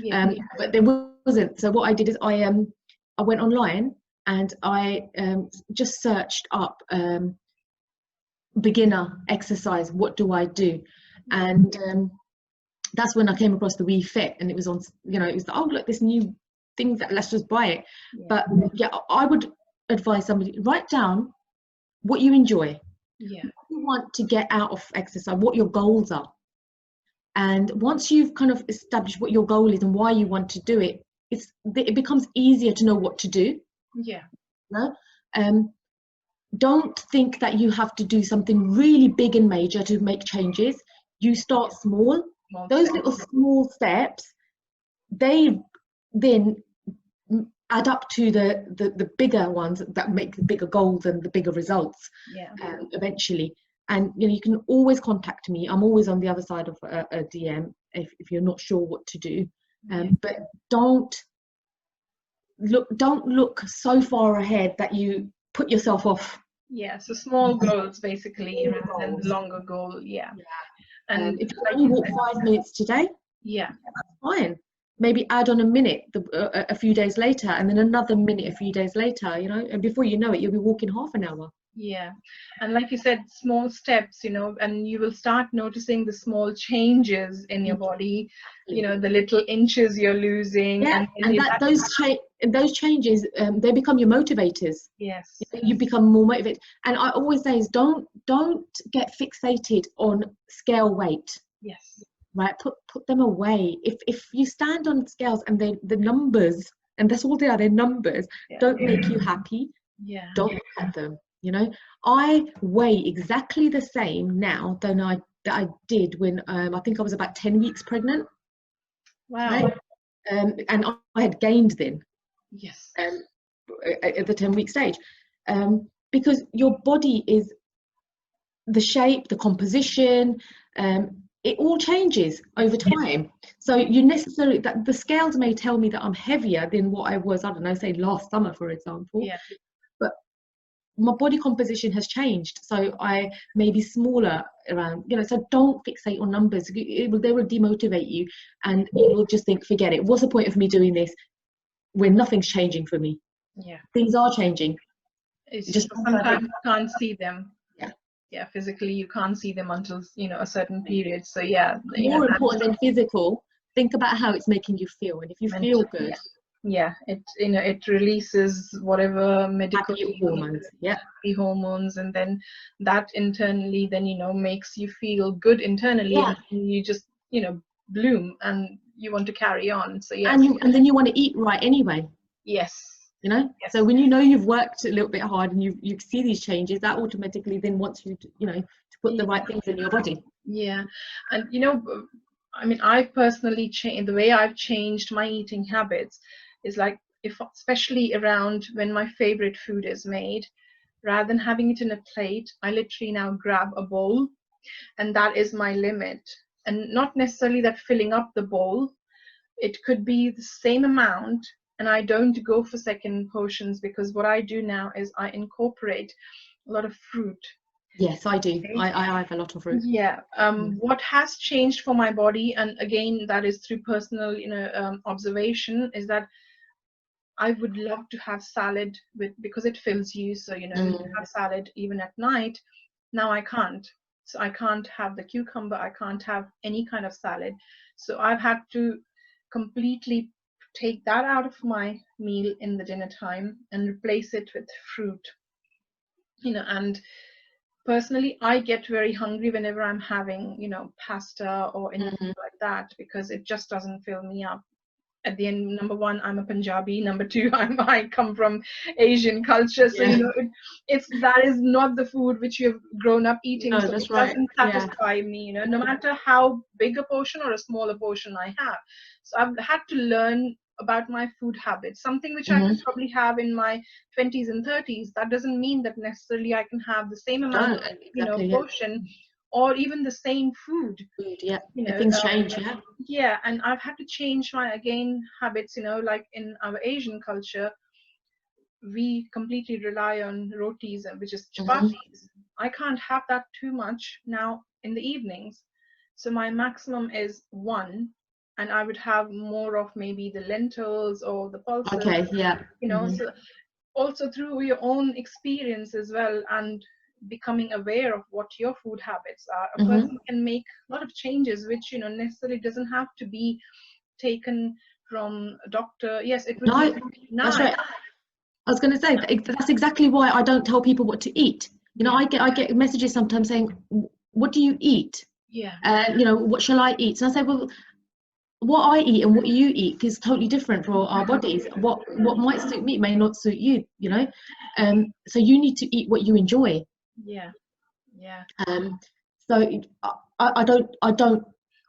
Yeah. But there wasn't. So what I did is I went online and I just searched up beginner exercise. What do I do? And that's when I came across the Wii Fit, and it was on. It was, oh look, this new thing, that let's just buy it. Yeah. But yeah, I would advise somebody, write down what you enjoy, Yeah. what you want to get out of exercise, what your goals are. And once you've kind of established what your goal is and why you want to do it, it becomes easier to know what to do. Yeah. You know? Don't think that you have to do something really big and major to make changes. You start small. Those little small steps, they then add up to the bigger ones that make the bigger goals and the bigger results. Eventually. And you can always contact me. I'm always on the other side of a DM if you're not sure what to do. But don't look so far ahead that you put yourself off. Yeah, so small goals basically rather than the longer goal. Yeah. And if you only walk 5 minutes today, that's fine. Maybe add on a minute a few days later, and then another minute a few days later, and before you know it, you'll be walking half an hour. Yeah, and like you said, small steps, and you will start noticing the small changes in your body, the little inches you're losing. Yeah, and those changes, they become your motivators. Yes. You become more motivated. And I always say is don't get fixated on scale weight. Yes. Right, put them away. If you stand on scales and the numbers, and that's all they are, they're numbers, don't make you happy. Don't look at them. I weigh exactly the same now than I did when I think I was about 10 weeks pregnant. Wow. Right? And I had gained then. Yes. At the 10-week stage, because your body is the shape, the composition, it all changes over time. So you necessarily, that the scales may tell me that I'm heavier than what I was, I don't know, say last summer, for example. But my body composition has changed, so I may be smaller around, so don't fixate on numbers. They will demotivate you, and you will just think, forget it. What's the point of me doing this when nothing's changing for me? Things are changing. It's just sometimes you can't see them. Yeah, physically you can't see them until a certain period. So more important than physical, think about how it's making you feel, and if you feel good, it releases whatever medical hormones, happy hormones, and then that internally then makes you feel good internally, and you just bloom and you want to carry on. So and then you want to eat right anyway. So when you've worked a little bit hard and you see these changes, that automatically then wants you to put the right things in your body. And I mean, I personally changed the way I've changed my eating habits is like, especially around when my favorite food is made, rather than having it in a plate, I literally now grab a bowl, and that is my limit. And not necessarily that filling up the bowl, it could be the same amount. And I don't go for second portions, because what I do now is I incorporate a lot of fruit. Yes, I do. I have a lot of fruit. What has changed for my body, and again that is through personal observation, is that I would love to have salad because it fills you. So you have salad even at night. Now I can't. So I can't have the cucumber. I can't have any kind of salad. So I've had to completely take that out of my meal in the dinner time and replace it with fruit. And personally, I get very hungry whenever I'm having, pasta or anything like that, because it just doesn't fill me up. At the end, number one, I'm a Punjabi. Number two, I come from Asian culture. So, that is not the food which you've grown up eating. No, so that's it right. doesn't satisfy me, no matter how big a portion or a smaller portion I have. So I've had to learn about my food habits, something which I could probably have in my 20s and 30s. That doesn't mean that necessarily I can have the same amount of portion or even the same food. Things change. And I've had to change my habits. Like in our Asian culture, we completely rely on rotis, which is chapatis. I can't have that too much now in the evenings. So my maximum is one, and I would have more of maybe the lentils or the pulses, Okay, yeah. you know. So also through your own experience as well, and becoming aware of what your food habits are, a person can make a lot of changes, which, you know, necessarily doesn't have to be taken from a doctor. Yes, it would No, be that's nice. right. I was going to say that's exactly why I don't tell people what to eat. You know, I get messages sometimes saying, "What do you eat? Yeah. You know, what shall I eat?" So I say, "Well, what I eat and what you eat is totally different for our bodies. What might suit me may not suit you. You know, so you need to eat what you enjoy." Yeah. Yeah. So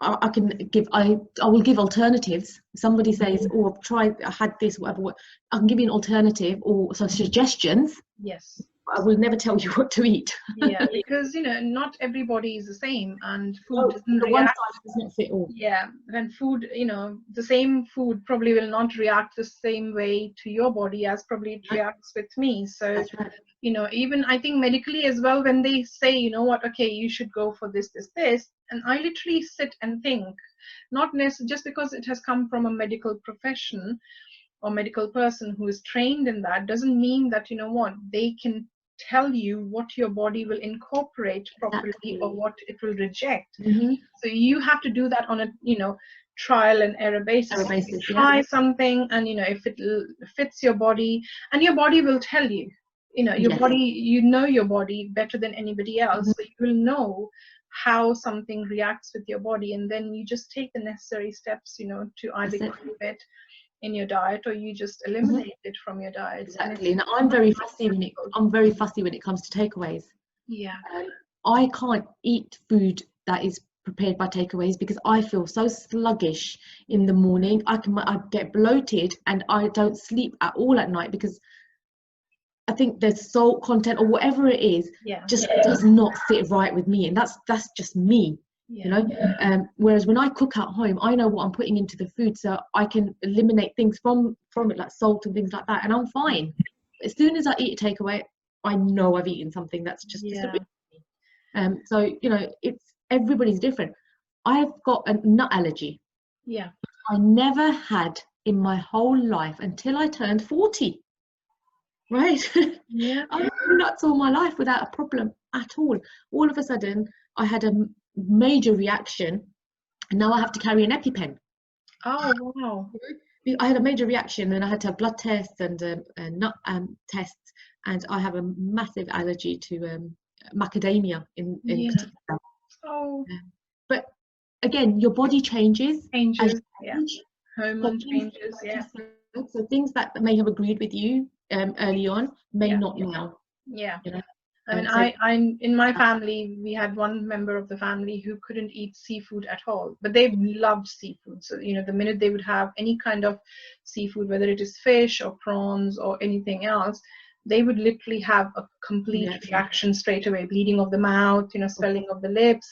I can give I will give alternatives. If somebody says, "Oh, I've tried, I had this, whatever," I can give you an alternative or some suggestions. Yes. I will never tell you what to eat. Yeah, because, you know, not everybody is the same, and food Oh, doesn't the one react. size does not fit all. Yeah, when food, you know, the same food probably will not react the same way to your body as probably it reacts with me. So, That's right. you know, even I think medically as well, when they say, you know what, okay, you should go for this, and I literally sit and think, not necessarily just because it has come from a medical profession or medical person who is trained in that, doesn't mean that, you know what, they can tell you what your body will incorporate properly or Exactly. what it will reject. Mm-hmm. So you have to do that on a, you know, trial and error basis. Error So you basis, yeah. try something, and, you know, if it fits your body, and your body will tell you, you know, your Yes. body, you know your body better than anybody else, so you will know how something reacts with your body, and then you just take the necessary steps, you know, to either That's it. keep it in your diet or you just eliminate it from your diet. And it's Exactly. And not difficult. I'm very fussy when it comes to takeaways. Yeah. I can't eat food that is prepared by takeaways because I feel so sluggish in the morning. I get bloated and I don't sleep at all at night because I think the salt content or whatever it is Yeah. just does not sit right with me, and that's just me, you Yeah. know. Whereas when I cook at home, I know what I'm putting into the food, so I can eliminate things from it, like salt and things like that, and I'm fine. As soon as I eat a takeaway, I know I've eaten something that's just Yeah. disagreeing. So you know, it's everybody's different. I've got a nut allergy. Yeah. I never had in my whole life until I turned 40. Right? Yeah. I was nuts all my life without a problem at all. All of a sudden, I had a major reaction, and now I have to carry an EpiPen. Oh, wow. I had a major reaction, and I had to have blood tests and nut tests, and I have a massive allergy to macadamia in Yeah. particular. Oh, But again, your body changes as changes. you Yeah. age. So Hormone things, changes. like you Yeah. said, so things that may have agreed with you early on may Yeah. not now. Yeah. You know, I mean, so I'm in my family, we had one member of the family who couldn't eat seafood at all, but they loved seafood. So, you know, the minute they would have any kind of seafood, whether it is fish or prawns or anything else, they would literally have a complete reaction straight away, bleeding of the mouth, you know, swelling of the lips.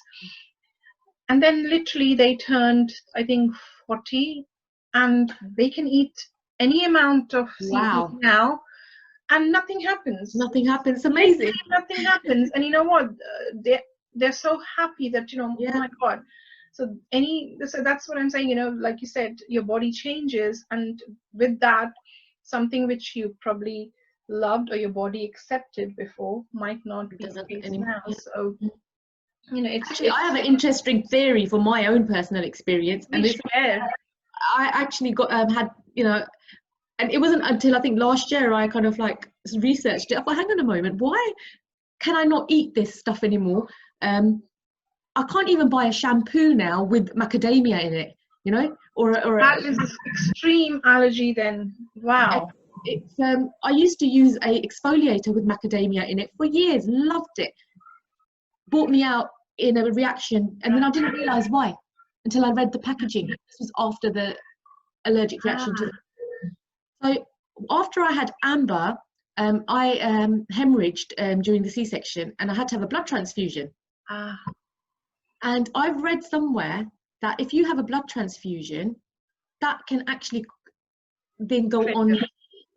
And then literally they turned, I think, 40, and they can eat any amount of seafood wow, now and nothing happens. nothing happens. Literally Amazing. nothing happens. And you know what, they're so happy that, you know, oh Yeah, my god. So that's what I'm saying, you know, like you said, your body changes, and with that, something which you probably loved or your body accepted before might not it be doesn't the case anymore. now. Yeah. So, you know, Actually, I have an interesting theory from my own personal experience, and we it's share. I actually got had you know, and it wasn't until I think last year I kind of like researched it. I thought, hang on a moment, why can I not eat this stuff anymore? I can't even buy a shampoo now with macadamia in it, you know, or That is an extreme allergy then. Wow. it's I used to use a exfoliator with macadamia in it for years, loved it, bought me out in a reaction, and then I didn't realize why until I read the packaging. This was after the allergic reaction to. So after I had amber, I hemorrhaged during the C-section, and I had to have a blood transfusion. Ah, And I've read somewhere that if you have a blood transfusion, that can actually then go on, trigger.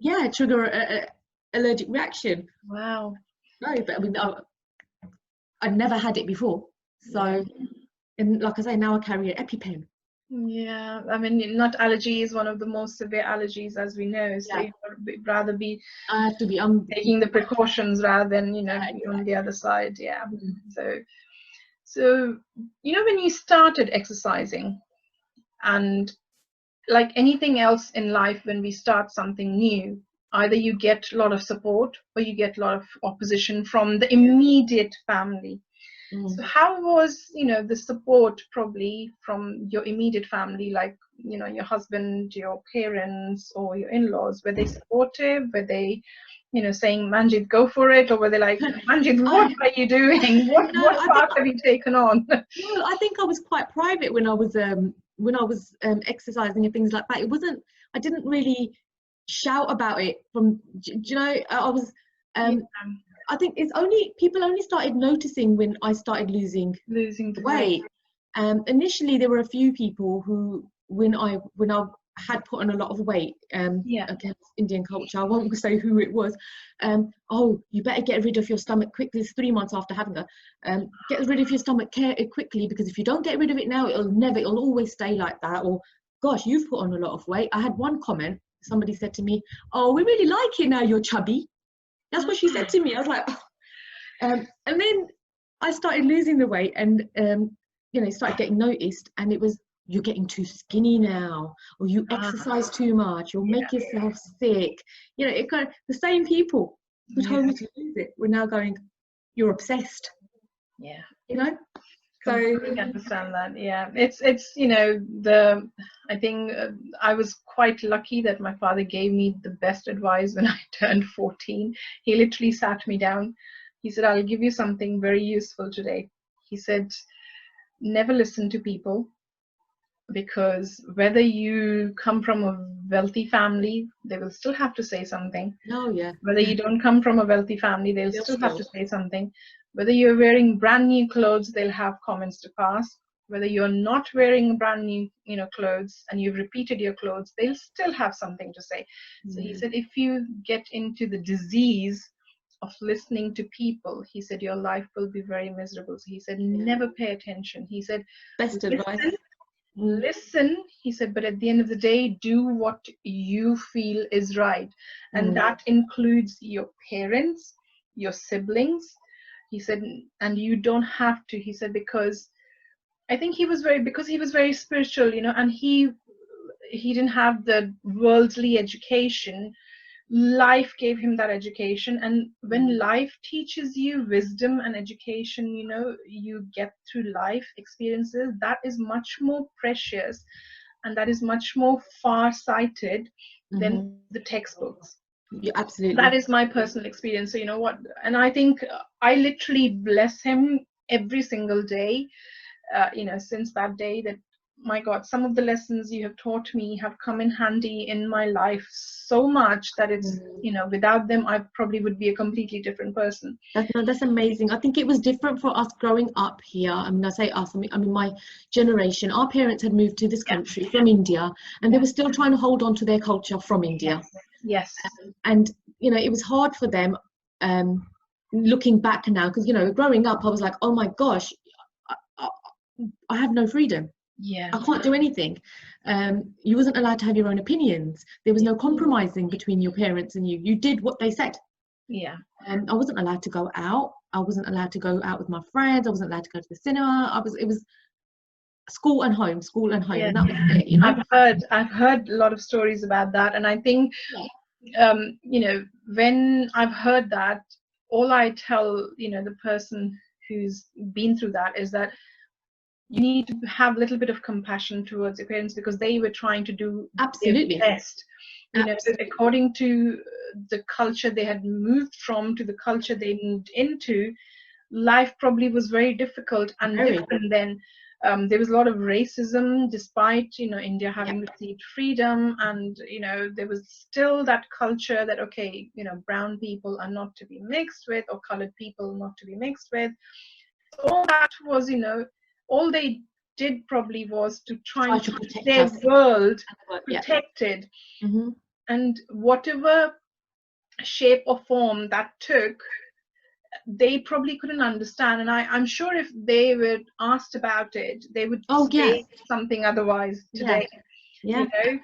yeah, trigger a allergic reaction. Wow. No, but I mean, I'd never had it before. So, and like I say, now I carry an EpiPen. Yeah, I mean, not allergies, one of the most severe allergies, as we know. So Yeah, you'd rather be I have to be taking the precautions rather than, be on the exactly. other side. Yeah. Mm. So, so, when you started exercising, and like anything else in life, when we start something new, either you get a lot of support or you get a lot of opposition from the immediate family. Mm. So how was, the support probably from your immediate family, like, your husband, your parents, or your in-laws? Were they supportive? Were they, saying, Manjeet, go for it? Or were they like, Manjeet, what I, are you doing? no, What I think path have you taken on? no, I think I was quite private when I was exercising and things like that. It wasn't. I didn't really shout about it. Do you know? I was. Yeah, I think it's only people only started noticing when I started losing losing the weight. weight. Initially, there were a few people who, when I had put on a lot of weight, Yeah. against Indian culture, I won't say who it was. Oh, you better get rid of your stomach quickly. It's 3 months after having her. Get rid of your stomach quickly, because if you don't get rid of it now, it'll always stay like that. Or, gosh, you've put on a lot of weight. I had one comment. Somebody said to me, "Oh, we really like it now. You're chubby." That's what she said to me. I was like, oh. And then I started losing the weight, and started getting noticed, and it was, "You're getting too skinny now, or you exercise too much, you'll make yourself sick." It kind of, the same people who Yeah. told me to lose it were now going, "You're obsessed." Yeah. So Completely understand that. Yeah, it's I think I was quite lucky that my father gave me the best advice when I turned 14. He literally sat me down. He said, I'll give you something very useful today. He said, never listen to people, because whether you come from a wealthy family, they will still have to say something. no, yeah, Whether you don't come from a wealthy family, they'll they'll still have still, to say something. Whether you're wearing brand new clothes, they'll have comments to pass. Whether you're not wearing brand new, clothes, and you've repeated your clothes, they'll still have something to say. So he said, if you get into the disease of listening to people, he said, your life will be very miserable. So he said, yeah, never pay attention. He said, best advice. listen, listen, he said, but at the end of the day, do what you feel is right. And that includes your parents, your siblings. He said, and you don't have to, he said, because I think because he was very spiritual, and he didn't have the worldly education. Life gave him that education, and when life teaches you wisdom and education, you get through life experiences, that is much more precious, and that is much more far-sighted than the textbooks. Yeah, That absolutely. is my personal experience. So you know what, and I think I literally bless him every single day, since that day, that my God, some of the lessons you have taught me have come in handy in my life so much that it's, without them, I probably would be a completely different person. That's amazing. I think it was different for us growing up here. I mean, I say us, I mean my generation. Our parents had moved to this Yeah. country from India, and they Yeah. were still trying to hold on to their culture from India. Yes. And it was hard for them, looking back now, because growing up, I was like, oh my gosh, I, I have no freedom. Yeah. I can't do anything. You wasn't allowed to have your own opinions. There was no compromising between your parents and you. You did what they said. Yeah. I wasn't allowed to go out. I wasn't allowed to go out with my friends. I wasn't allowed to go to the cinema. It was school and home, Yeah. and that was it. I've heard a lot of stories about that, and I think, when I've heard that, all I tell, the person who's been through that is that you need to have a little bit of compassion towards your parents, because they were trying to do their Absolutely. best, Absolutely. according to the culture they had moved from to the culture they moved into. Life probably was very difficult and Very. different then. There was a lot of racism, despite India having received freedom, and there was still that culture that, okay, brown people are not to be mixed with, or colored people not to be mixed with. All that was, all they did probably was to try Try and to keep protect their us. world Yeah. protected. Mm-hmm. And whatever shape or form that took, they probably couldn't understand, and I'm sure if they were asked about it, they would Oh, yeah. say something otherwise Yeah. today. Yeah. You know,